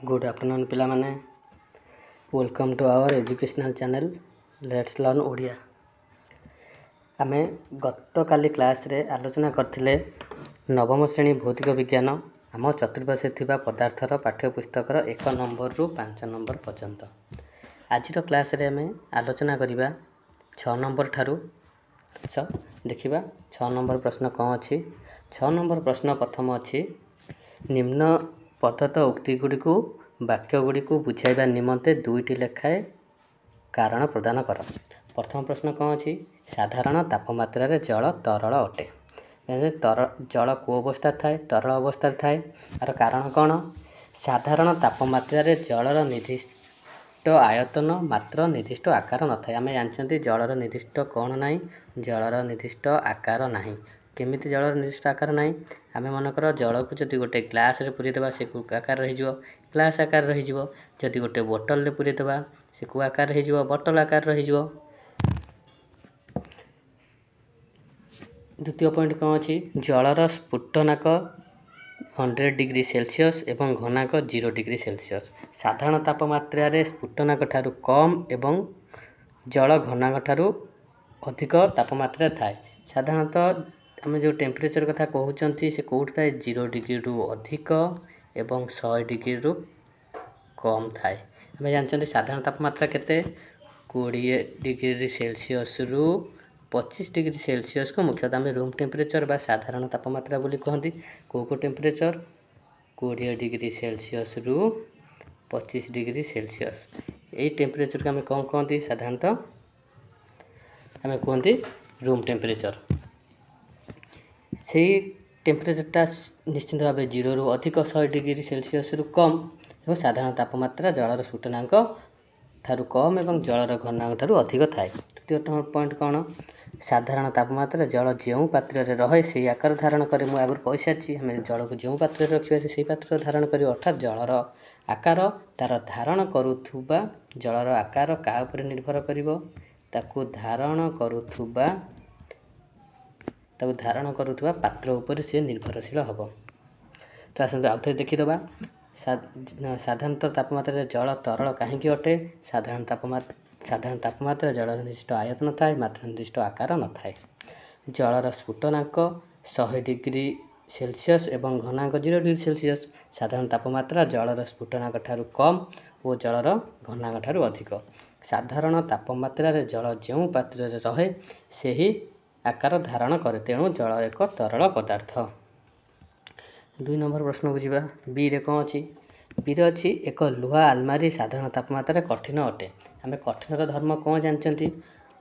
Good afternoon पिला माने welcome to our educational channel let's learn Odia. आमे गत काली क्लास रे आलोचना करथिले नवम श्रेणी भौतिक विज्ञान आम चतुर्पार्श्वे थिबा पदार्थर पाठ्यपुस्तकर 1 नंबर रु 5 नंबर पर्यंत। आज क्लास रे आमे आलोचना करिबा 6 नंबर ठारू देखिबा 6 नंबर प्रश्न कौन अछि। 6 नंबर प्रश्न प्रथम अछि निम्न प्रदत्त उक्ति गुडी को वाक्य गुडी को बुझाइबा निमंते दुईटी लेखाए कारण प्रदान कर। प्रथम प्रश्न कौन अछि साधारण तापमात्रा रे जल तरल अटे। जल को अवस्था थाए तरल अवस्था थाए आर कारण कौन साधारण तापमात्रा रे जलर निर्दिष्ट आयतन मात्र निर्दिष्ट आकार न थाए। आमे जानछन्ती जलर निर्दिष्ट कौन नाही जलर निर्दिष्ट आकार नाही। केमिति जलर निर्दिष्ट आकार नाही आमे मनकर जल को जदि गोटे ग्लास रे पुरी देबा से को आकार रहि जिवो ग्लास आकार रहि जिवो। जदि गोटे बोतल रे पुरी देबा से को आकार रहि जिवो बोतल आकार रहि जिवो। द्वितीय पॉइंट कौन अछि जलर स्फुटनाक 100 डिग्री सेल्सियस एवं घनाक 0 डिग्री सेल्सियस। साधारण तापमात्रा रे स्फुटनाक ठारू कम एवं जल घनाक ठारू अधिक तापमात्रा थाए। साधारणतः आमे जो टेम्परेचर कथा कहउचंती से कोउठ थाए 0 डिग्री रु अधिक एवं 100 डिग्री रु कम थाए। आमे जानछन्ती साधारण तापमात्रा केते 20 डिग्री सेल्सियस रु 25 डिग्री सेल्सियस को मुख्यतः आमे रूम टेम्परेचर बा साधारण तापमात्रा बोली कहंती। को टेम्परेचर 20 डिग्री सेल्सियस रु 25 डिग्री सेल्सियस एई टेम्परेचर को आमे कौन कहंती साधारणतः आमे कहंती रूम टेम्परेचर। से टेम्परेचर टा निश्चित भाव 0 रु अधिक 100 डिग्री सेल्सियस रु कम एवं साधारण तापमात्रा जलर स्फुटनांक ठारू कम एवं जलर घनांक ठारू अधिक थाए। तृतीय पॉइंट कौन साधारण तापमात्रा जल जो पात्र रे रहे से आकार धारण करे। मु आगर कहि साची हमें जल को जो पात्र रे रखिबा से पात्र धारण करी अर्थात जलर आकार तार धारण करूथुबा जलर आकार का ऊपर निर्भर करिवो ताकू धारण करूथुबा पात्र ऊपर से निर्भरशील हबो। तो आसंतु आउथे देखि दबा साधारण तापमात्रा रे जल तरल काहेकि अटे। साधारण तापमात्रा जलर निर्दिष्ट आयतन थाए मात्र निर्दिष्ट आकार न थाए। जलर स्फुटनांक 100 डिग्री सेल्सियस एवं घनांक 0 डिग्री सेल्सियस। साधारण तापमात्रा जलर स्फुटनांक ठारू कम और जलर घनांक ठारू अधिक। साधारण तापमात्रा रे जल जो पात्र रे रहे सेही आकार धारण करे तेणु जल एक तरल पदार्थ। 2 नंबर प्रश्न बुझिबा बी रे कौन अछि बी रे अछि एक लुहा आलमारी साधारण तापमात्रा कठिन अटे। आमे कठिनर धर्म कौन जानछन्ती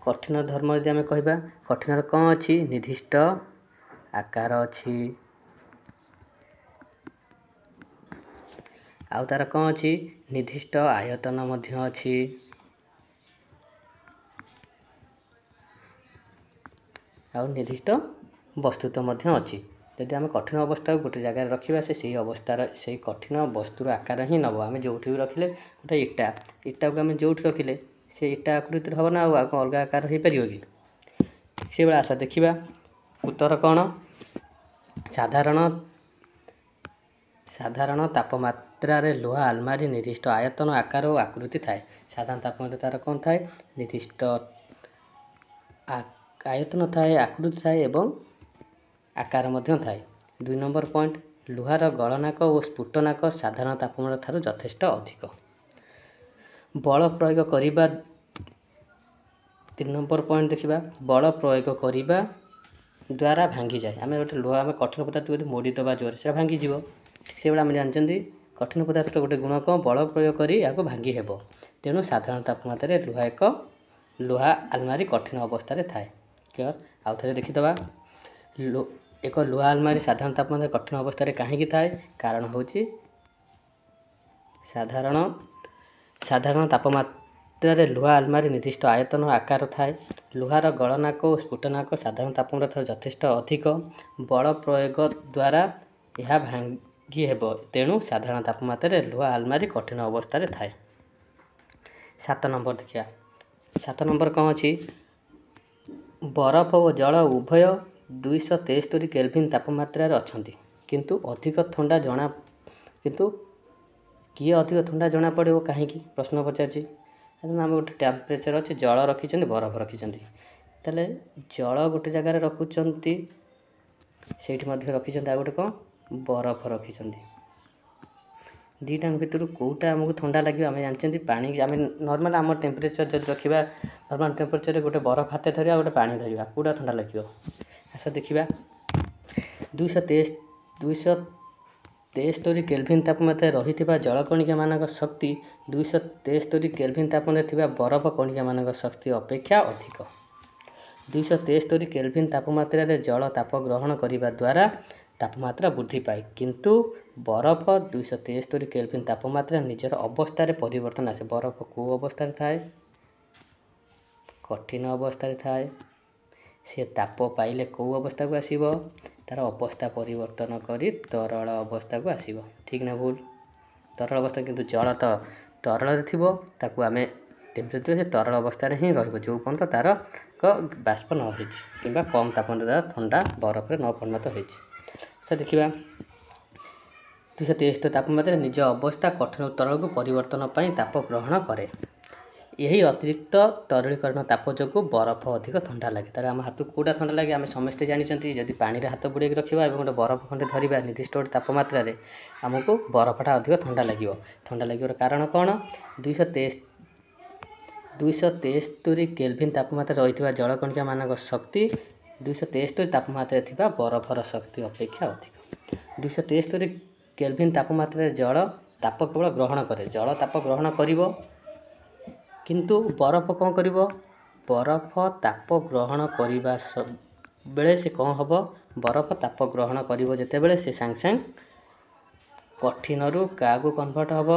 कठिन धर्म यदि आमे कहिबा कठिनर कौन अछि निर्दिष्ट आकार अछि आउ तार कौन अछि निर्दिष्ट आयतन मध्य अछि आउ निर्दिष्ट वस्तुत्व मध्य अछि। यदि आमे कठिन अवस्था को गोटे जगह रखिबा से सही अवस्था से कठिन वस्तुर आकार ही नबो। आमे जोठी भी रखिले गोटे इटा को आमे जोठी रखिले से इटा आकृति हबो ना आउ अलग आकार हो परियो कि से बेला आशा देखिबा उत्तर कौन साधारण तापमात्रा रे लोहा आलमारी निर्दिष्ट आयतन आकार और आकृति थाए। साधारण तापमात्रा तार कौन थाए निर्दिष्ट आयतन थाए आकृति थाए एवं आकार मध्य थाए। 2 नंबर पॉइंट लुहार गलनाक और स्फुटनाक साधारण तापमात्रा थारू यथेष्ट अधिक। बल प्रयोग करिबा 3 नंबर पॉइंट देखिबा बल प्रयोग करिबा द्वारा भांगी जाए। आमे गोटे लुहा आमे कठिन पदार्थ को मोड़ी दबा जोर से भांगी जीवो ठीक से बेला आमे जानछन्ती कठिन पदार्थ गोटे गुण को बल प्रयोग करी याको भांगी हेबो तेणु साधारण तापमात्रा रे लुहा आलमारी कठिन अवस्था रे थाए। क्लियर आउ थरे देखि दबा एक लुहा आलमारी साधारण तापमात्रा कठिन अवस्था रे काहेकि थाए कारण होची साधारण तापमात्रा रे लुहा आलमारी निर्दिष्ट आयतन और आकार थाए। लुहार गलनाक और स्फुटनाक साधारण तापमात्रा यथेष्ट अधिक बल प्रयोग द्वारा यह भांगी हेबो तेणु साधारण तापमात्रा रे लुहा आलमारी कठिन अवस्था रे थाए। 7 नंबर देखिया 7 नंबर कौन अछि बरफ और जल उभय 273 केल्विन तापमात्रा रे अछंती किंतु अधिक ठंडा किए अधिक ठंडा जना पड़ो कहीं प्रश्न पचार आम गोटे टेम्परेचर अच्छे जल रखिंट बरफ रखिंट ताले जल गोटे जगार रखुंट से रखिंट आ गोटे कौन बरफ रखिंट दुईटा भितर कौटा आमको ठंडा लगे आम जानते पानी आम नॉर्मल आम टेम्परेचर जब रखा नॉर्मल टेम्परेचर गोटे बरफ हाथ धरवा गोटे पानी धरवा कौटा ठंडा लगे आस देखा 273 केल्विन तापमात्रा रही जलकणिका मान शक्ति 273 केल्विन तापमात्रा बरफ कणिका मान शक्ति अपेक्षा अधिक 273 केल्विन तापमात्रा जल ताप ग्रहण करने द्वारा तापमात्रा वृद्धि पाए किंतु बरफ 273 केल्विन तापमात्रा निजर अवस्था परिवर्तन आसे बरफ को अवस्था थाए कठिन अवस्था थाए से ताप पाइले कौ अवस्था को आसीबो तार अवस्था परिवर्तन करी तरल अवस्था को आसीबो ठीक ना भूल तरल अवस्था किंतु जल तो तरल थिबो ताकू आमे टेम्परेचर से तरल अवस्था ही रहिबो जो पर्यंत तार बाष्प न होई किंबा कम तापमात्रा ठंडा बरफ रे न परिणत होई से देखिबा 273 तापमात्रा निज अवस्था कठिन तरल को परिवर्तन पाई ताप ग्रहण करे यही अतिरिक्त तरलीकरण ताप जो बरफ अधिक ठंडा लगे तार आम हाथ कौटा ठंडा लगे आम समस्ते जानते जदि पानी हाथ बुड़े रखा और गोटे बरफ खंडे धरवा निर्दिष्ट गोटे तापमात्रा आमको बरफटा अधिक ठंडा लगे कारण कौन 273 केल्विन तापमात्रा रही जलकणिका मान शक्ति 273 तापमात्रा थिबा बरफर शक्ति अपेक्षा अधिक 273 केल्विन तापमात्रा जल ताप केवल ग्रहण करे जल ताप ग्रहण करिवो किंतु बरफ कौन करिवो बरफ ताप ग्रहण करने बेले से कौन हम बरफ ताप ग्रहण करिवो जेते बेले से सांग सांग कठिन रु क्या को कन्वर्ट हम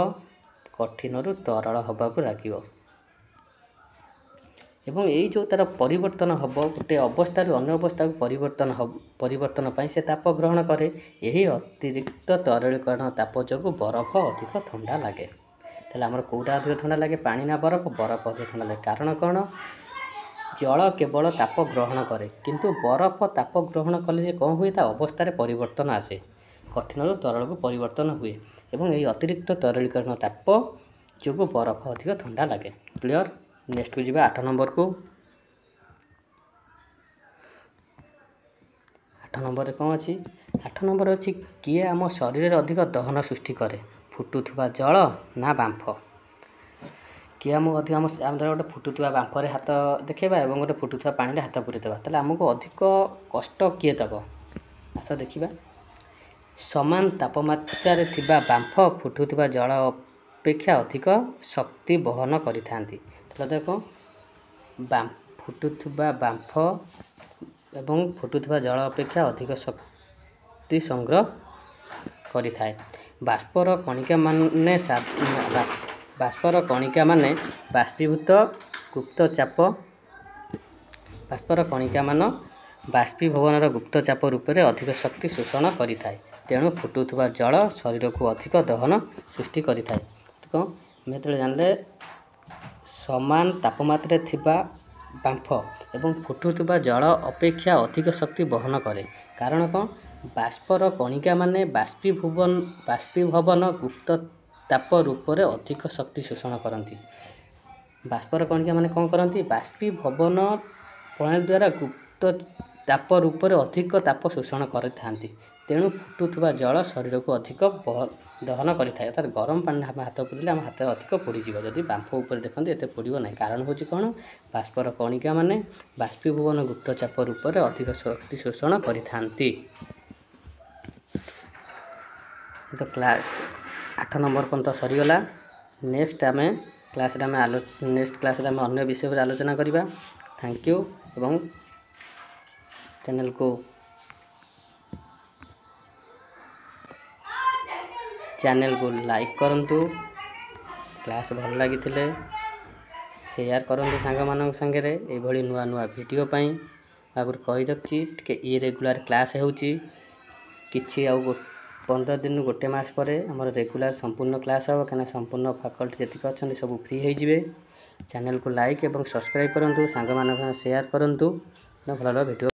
कठिन रु तरल हवा को लागिवो एवं यही जो तार परिवर्तन हम गोटे अवस्था अन्य अवस्था को परिवर्तन पाई से ताप ग्रहण करे यही अतिरिक्त तरलीकरण ताप जो बरफ अधिक ठंडा लगे ताले आमर कौटा अधिक ठंडा लगे पानी ना बरफ बरफ अधिक ठंडा लगे कारण कौन जल केवल ताप ग्रहण करे किंतु बरफ ताप ग्रहण कले से कौन हुए अवस्था परिवर्तन आसे कठिन तरल को परिवर्तन हुए एवं यही अतिरिक्त तरलीकरण ताप जो बरफ अधिक ठंडा लगे क्लियर नेक्स्ट को जीवा 8 नंबर को 8 नंबर रे कौन अच्छी 8 नंबर अच्छी किए आम शरीर अधिक दहन सृष्टि करे फुटुवा जल ना बांफ किए आम अधिक आम गोटे फुटुवा बांफरे हाथ देखा और गोटे फुटुवा पानी हाथ पूरेदेवा ताले आमको अधिक कष्ट किए दब आस देखा समान तापमात्रा थिबा बांफ फुटुवा जल अपेक्षा अधिक शक्ति बहन करिथांती देख फुटुवा बांफ एवं फुटुवा जल अपेक्षा अधिक शक्ति संग्रह करिथाए बाष्पर कणिका माने बाष्पीभूत गुप्त चाप बाष्पर कणिका मान बाष्पीभवनर गुप्त चाप रूप में अधिक शक्ति शोषण करिथाए तेणु फुटुवा जल शरीर को अधिक दहन सृष्टि करिथाए तो मैं जो जानले समान तापमात्रा थिबा बांफ एवं फुटुवा जल अपेक्षा अधिक शक्ति बहन करे कारण कौन बाष्पर कणिका माने बाष्पीभवन गुप्त ताप रूप में अधिक शक्ति शोषण करती बाष्पर कणिका माने कौन करती बाष्पीभवन प्रणाली द्वारा गुप्त ताप रूप में अधिक ताप शोषण करते तेणु फुटुवा जल शरीर को अधिक दहन करें अर्थात गरम पानी हाथ पुरले आम हाथ अधिक पोड़ीज जदि बांफ उपर देखते एत पोड़ ना कारण हूँ कौन बाष्पर कणिका माने बाष्पीभवन गुप्त चाप रूप में अधिक शक्ति शोषण करते तो क्लास 8 नंबर पर्यंत सरीगला नेक्स्ट आम क्लास नेक्स्ट क्लास अन्य विषय पर आलोचना करवा थैंक यू एवं चैनल को लाइक करंतु क्लास भल लगी शेयर करंतु सांग मान संगे ये नुआ नुआ वीडियो पाई आगुरी कही रखी टे रेगुलर क्लास होची किछि आउ 15 दिन गोटे मास पर आम रेगुलर संपूर्ण क्लास हम कहीं संपूर्ण फैकल्टी जी अच्छा सब फ्री हो चैनल को लाइक और सब्सक्राइब करंतु सांग मान शेयर करंतु भल वीडियो